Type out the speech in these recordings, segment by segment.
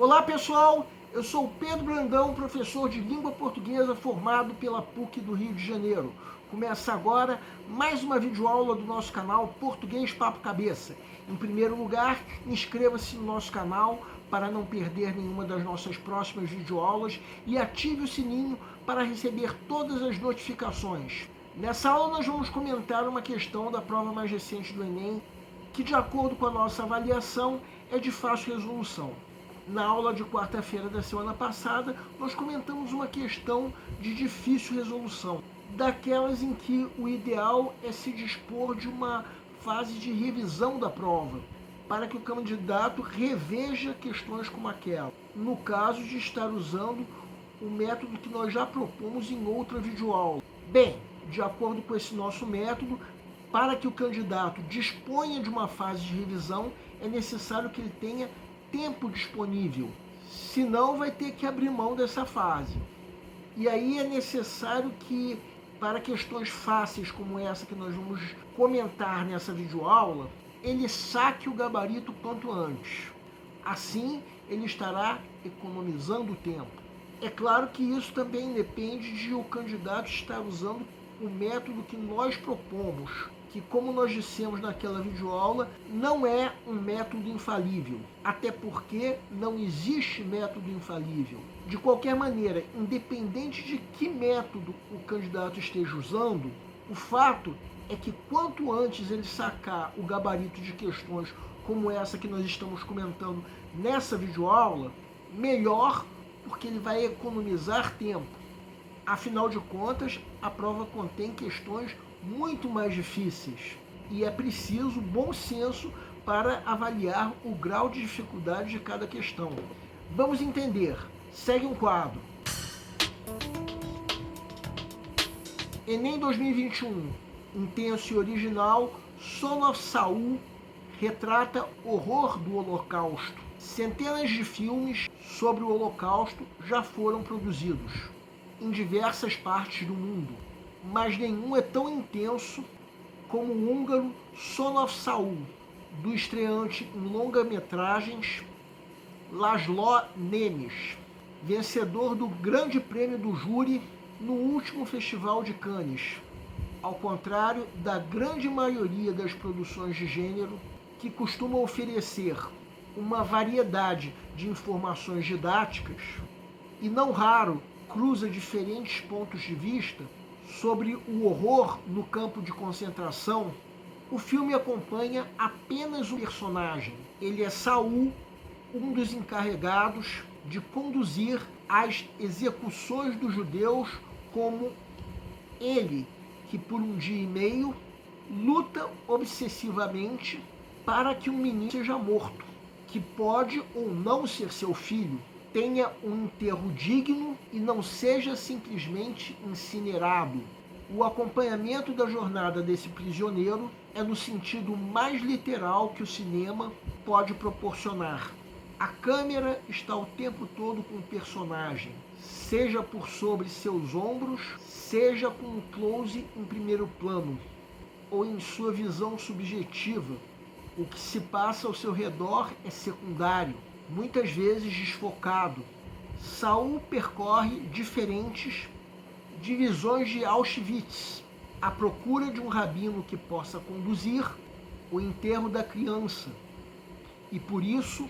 Olá pessoal, eu sou Pedro Brandão, professor de língua portuguesa formado pela PUC do Rio de Janeiro. Começa agora mais uma videoaula do nosso canal Português Papo Cabeça. Em primeiro lugar, inscreva-se no nosso canal para não perder nenhuma das nossas próximas videoaulas e ative o sininho para receber todas as notificações. Nessa aula nós vamos comentar uma questão da prova mais recente do Enem, que de acordo com a nossa avaliação é de fácil resolução. Na aula de quarta-feira da semana passada, nós comentamos uma questão de difícil resolução, daquelas em que o ideal é se dispor de uma fase de revisão da prova, para que o candidato reveja questões como aquela, no caso de estar usando o método que nós já propomos em outra videoaula. Bem, de acordo com esse nosso método, para que o candidato disponha de uma fase de revisão, é necessário que ele tenha tempo disponível, senão vai ter que abrir mão dessa fase. E aí é necessário que, para questões fáceis como essa que nós vamos comentar nessa videoaula, ele saque o gabarito quanto antes. Assim, ele estará economizando tempo. É claro que isso também depende de o candidato estar usando o método que nós propomos, que, como nós dissemos naquela videoaula, não é um método infalível, até porque não existe método infalível. De qualquer maneira, independente de que método o candidato esteja usando, o fato é que quanto antes ele sacar o gabarito de questões como essa que nós estamos comentando nessa videoaula, melhor, porque ele vai economizar tempo. Afinal de contas, a prova contém questões muito mais difíceis e é preciso bom senso para avaliar o grau de dificuldade de cada questão. Vamos entender. Segue um quadro. Enem 2021, intenso e original, Son of Saul retrata horror do Holocausto. Centenas de filmes sobre o Holocausto já foram produzidos em diversas partes do mundo, mas nenhum é tão intenso como o húngaro Son of Saul, do estreante em longa-metragens Laszlo Nemes, vencedor do Grande Prêmio do Júri no último Festival de Cannes, ao contrário da grande maioria das produções de gênero, que costuma oferecer uma variedade de informações didáticas e, não raro, cruza diferentes pontos de vista sobre o horror no campo de concentração. O filme acompanha apenas um personagem. Ele é Saul, um dos encarregados de conduzir as execuções dos judeus, como ele, que por um dia e meio luta obsessivamente para que um menino seja morto, que pode ou não ser seu filho, tenha um enterro digno e não seja simplesmente incinerado. O acompanhamento da jornada desse prisioneiro é no sentido mais literal que o cinema pode proporcionar. A câmera está o tempo todo com o personagem, seja por sobre seus ombros, seja com um close em primeiro plano, ou em sua visão subjetiva. O que se passa ao seu redor é secundário, muitas vezes desfocado. Saul percorre diferentes divisões de Auschwitz, à procura de um rabino que possa conduzir o enterro da criança, e por isso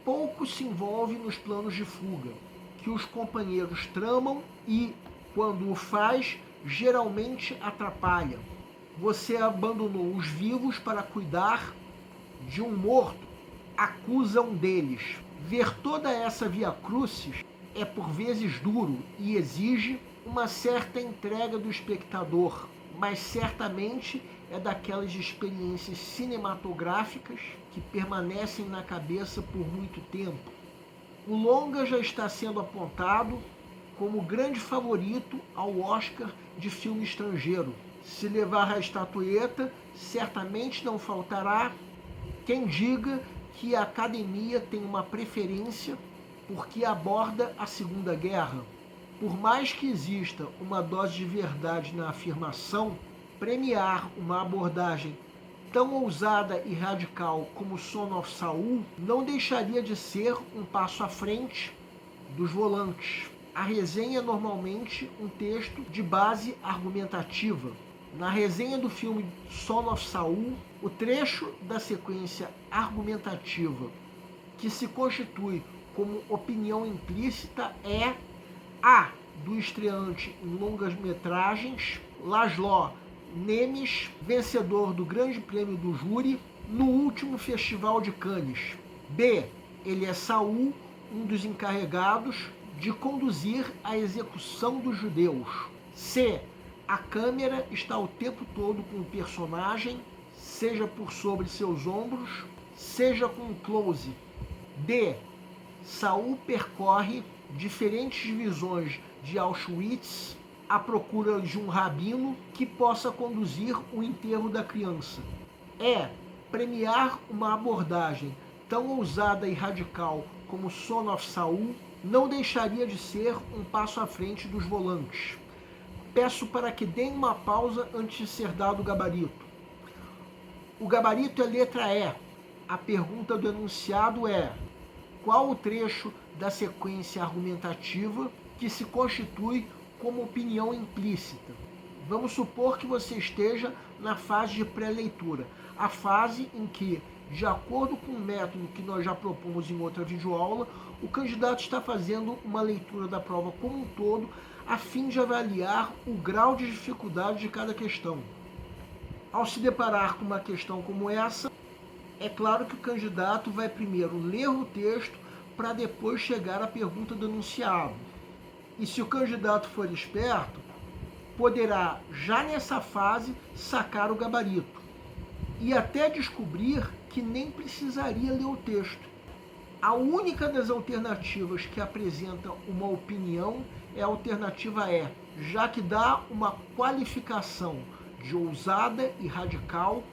pouco se envolve nos planos de fuga, que os companheiros tramam e, quando o faz, geralmente atrapalha. Você abandonou os vivos para cuidar de um morto, acusa um deles. Ver toda essa via-crucis é por vezes duro e exige uma certa entrega do espectador, mas certamente é daquelas experiências cinematográficas que permanecem na cabeça por muito tempo. O longa já está sendo apontado como grande favorito ao Oscar de filme estrangeiro. Se levar a estatueta, certamente não faltará quem diga que a academia tem uma preferência porque aborda a Segunda Guerra. Por mais que exista uma dose de verdade na afirmação, premiar uma abordagem tão ousada e radical como Son of Saul, não deixaria de ser um passo à frente dos volantes. A resenha é normalmente um texto de base argumentativa. Na resenha do filme Son of Saul, o trecho da sequência argumentativa que se constitui como opinião implícita é a do estreante em longas-metragens, Laszlo Nemes, vencedor do Grande Prêmio do Júri no último Festival de Cannes. B. Ele é Saul, um dos encarregados de conduzir a execução dos judeus. C. A câmera está o tempo todo com o personagem, seja por sobre seus ombros, seja com um close. D. Saul percorre diferentes divisões de Auschwitz à procura de um rabino que possa conduzir o enterro da criança. E. Premiar uma abordagem tão ousada e radical como Son of Saul não deixaria de ser um passo à frente dos volantes. Peço para que deem uma pausa antes de ser dado o gabarito. O gabarito é letra E. A pergunta do enunciado é: qual o trecho da sequência argumentativa que se constitui como opinião implícita? Vamos supor que você esteja na fase de pré-leitura, a fase em que, de acordo com o método que nós já propomos em outra videoaula, o candidato está fazendo uma leitura da prova como um todo, a fim de avaliar o grau de dificuldade de cada questão. Ao se deparar com uma questão como essa, é claro que o candidato vai primeiro ler o texto para depois chegar à pergunta do enunciado. E se o candidato for esperto, poderá já nessa fase sacar o gabarito e até descobrir que nem precisaria ler o texto. A única das alternativas que apresenta uma opinião é a alternativa E, já que dá uma qualificação de ousada e radical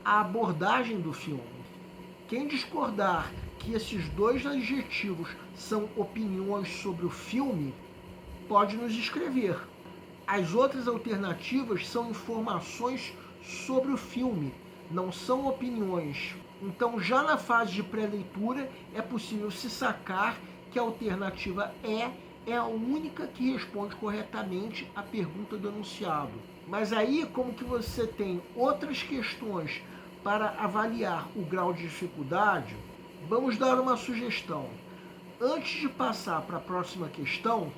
à abordagem do filme. Quem discordar que esses dois adjetivos são opiniões sobre o filme, pode nos escrever. As outras alternativas são informações sobre o filme, não são opiniões. Então, já na fase de pré-leitura, é possível se sacar que a alternativa E é a única que responde corretamente à pergunta do enunciado. Mas aí, como que você tem outras questões para avaliar o grau de dificuldade, vamos dar uma sugestão. Antes de passar para a próxima questão,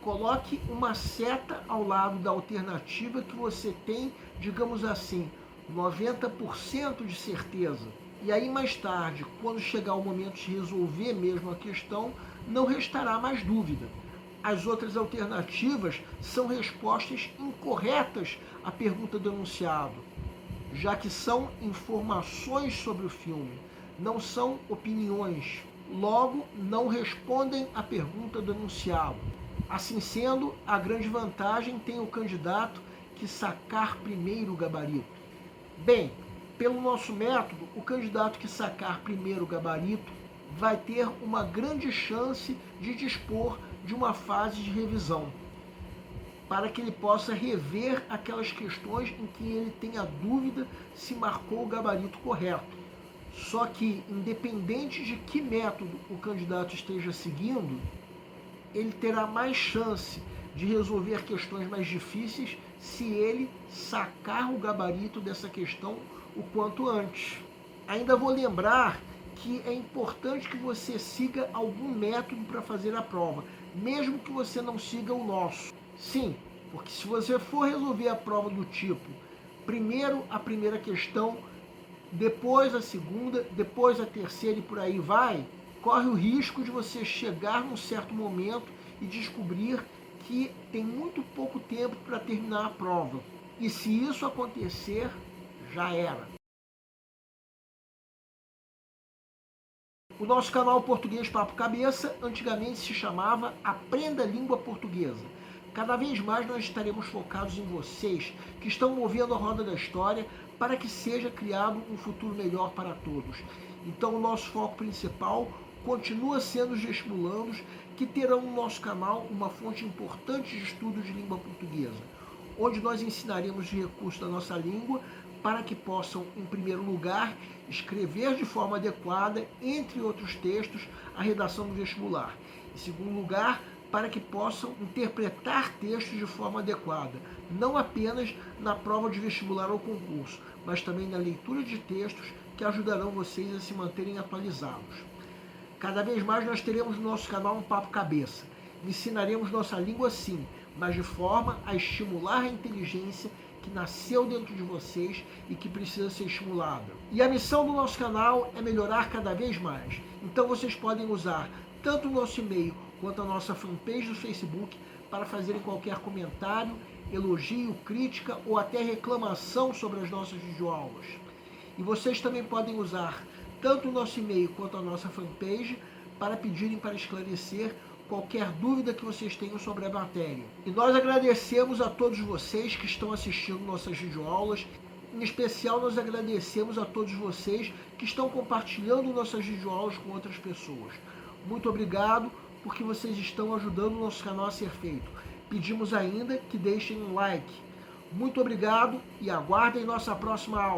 coloque uma seta ao lado da alternativa que você tem, digamos assim, 90% de certeza. E aí mais tarde, quando chegar o momento de resolver mesmo a questão, não restará mais dúvida. As outras alternativas são respostas incorretas à pergunta do enunciado, já que são informações sobre o filme, não são opiniões. Logo, não respondem à pergunta do enunciado. Assim sendo, a grande vantagem tem o candidato que sacar primeiro o gabarito. Bem, pelo nosso método, o candidato que sacar primeiro o gabarito vai ter uma grande chance de dispor de uma fase de revisão, para que ele possa rever aquelas questões em que ele tenha dúvida se marcou o gabarito correto. Só que, independente de que método o candidato esteja seguindo, ele terá mais chance de resolver questões mais difíceis se ele sacar o gabarito dessa questão o quanto antes. Ainda vou lembrar que é importante que você siga algum método para fazer a prova, mesmo que você não siga o nosso. Sim, porque se você for resolver a prova do tipo, primeiro a primeira questão, depois a segunda, depois a terceira e por aí vai, corre o risco de você chegar num certo momento e descobrir que tem muito pouco tempo para terminar a prova. E se isso acontecer, já era. O nosso canal Português Papo Cabeça antigamente se chamava Aprenda Língua Portuguesa. Cada vez mais nós estaremos focados em vocês que estão movendo a roda da história para que seja criado um futuro melhor para todos. Então o nosso foco principal continua sendo os vestibulandos, que terão no nosso canal uma fonte importante de estudo de língua portuguesa, onde nós ensinaremos os recursos da nossa língua para que possam, em primeiro lugar, escrever de forma adequada, entre outros textos, a redação do vestibular. Em segundo lugar, para que possam interpretar textos de forma adequada, não apenas na prova de vestibular ou concurso, mas também na leitura de textos que ajudarão vocês a se manterem atualizados. Cada vez mais nós teremos no nosso canal um Papo Cabeça. Ensinaremos nossa língua sim, mas de forma a estimular a inteligência que nasceu dentro de vocês e que precisa ser estimulada. E a missão do nosso canal é melhorar cada vez mais. Então vocês podem usar tanto o nosso e-mail quanto a nossa fanpage do Facebook para fazerem qualquer comentário, elogio, crítica ou até reclamação sobre as nossas videoaulas. E vocês também podem usar tanto o nosso e-mail quanto a nossa fanpage para pedirem para esclarecer qualquer dúvida que vocês tenham sobre a matéria. E nós agradecemos a todos vocês que estão assistindo nossas videoaulas. Em especial, nós agradecemos a todos vocês que estão compartilhando nossas videoaulas com outras pessoas. Muito obrigado, porque vocês estão ajudando o nosso canal a ser feito. Pedimos ainda que deixem um like. Muito obrigado e aguardem nossa próxima aula.